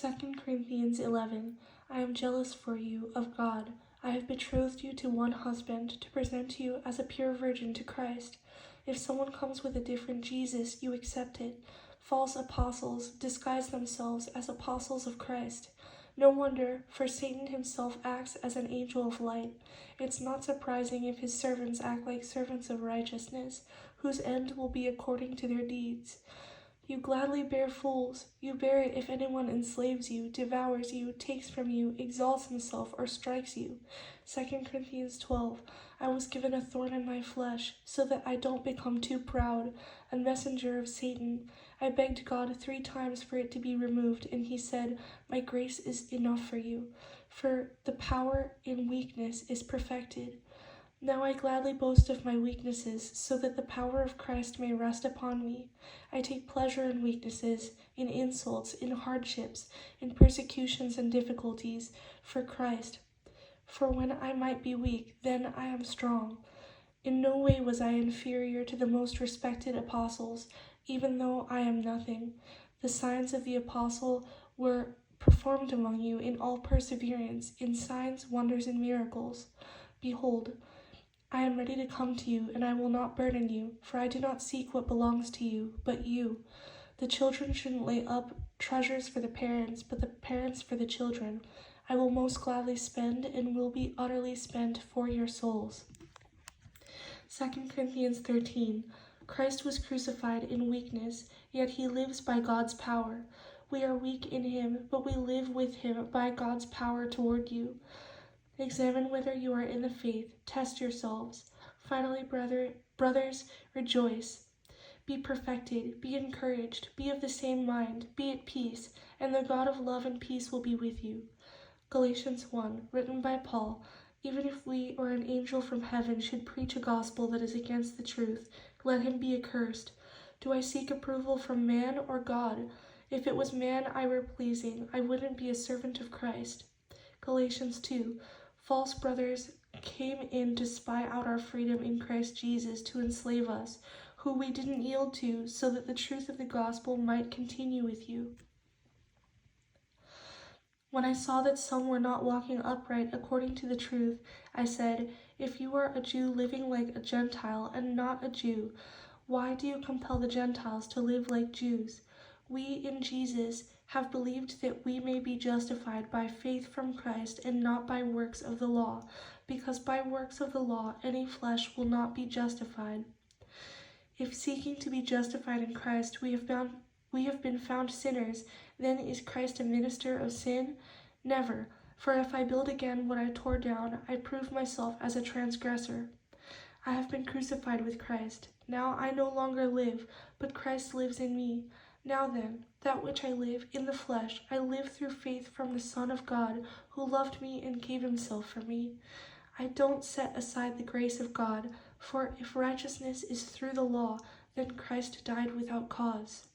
2 Corinthians 11. I am jealous for you of God. I have betrothed you to one husband to present you as a pure virgin to Christ. If someone comes with a different Jesus, you accept it. False apostles disguise themselves as apostles of Christ. No wonder, for Satan himself acts as an angel of light. It's not surprising if his servants act like servants of righteousness, whose end will be according to their deeds. You gladly bear fools. You bear it if anyone enslaves you, devours you, takes from you, exalts himself, or strikes you. 2 Corinthians 12. I was given a thorn in my flesh, so that I don't become too proud, a messenger of Satan. I begged God 3 times for it to be removed, and he said, My grace is enough for you, for the power in weakness is perfected. Now I gladly boast of my weaknesses, so that the power of Christ may rest upon me. I take pleasure in weaknesses, in insults, in hardships, in persecutions and difficulties, for Christ. For when I might be weak, then I am strong. In no way was I inferior to the most respected apostles, even though I am nothing. The signs of the apostle were performed among you in all perseverance, in signs, wonders, and miracles. Behold, I am ready to come to you, and I will not burden you, for I do not seek what belongs to you, but you. The children shouldn't lay up treasures for the parents, but the parents for the children. I will most gladly spend, and will be utterly spent for your souls. 2 Corinthians 13. Christ was crucified in weakness, yet he lives by God's power. We are weak in him, but we live with him by God's power toward you. Examine whether you are in the faith. Test yourselves. Finally, brothers, rejoice. Be perfected. Be encouraged. Be of the same mind. Be at peace. And the God of love and peace will be with you. Galatians 1, written by Paul. Even if we or an angel from heaven should preach a gospel that is against the truth, let him be accursed. Do I seek approval from man or God? If it was man I were pleasing, I wouldn't be a servant of Christ. Galatians 2. False brothers came in to spy out our freedom in Christ Jesus to enslave us, who we didn't yield to, so that the truth of the gospel might continue with you. When I saw that some were not walking upright according to the truth, I said, If you are a Jew living like a Gentile and not a Jew, why do you compel the Gentiles to live like Jews? We in Jesus have believed that we may be justified by faith from Christ and not by works of the law, because by works of the law any flesh will not be justified. If seeking to be justified in Christ we have been found sinners, then is Christ a minister of sin? Never, for if I build again what I tore down, I prove myself as a transgressor. I have been crucified with Christ. Now I no longer live, but Christ lives in me. Now then, that which I live in the flesh, I live through faith from the Son of God, who loved me and gave himself for me. I don't set aside the grace of God, for if righteousness is through the law, then Christ died without cause.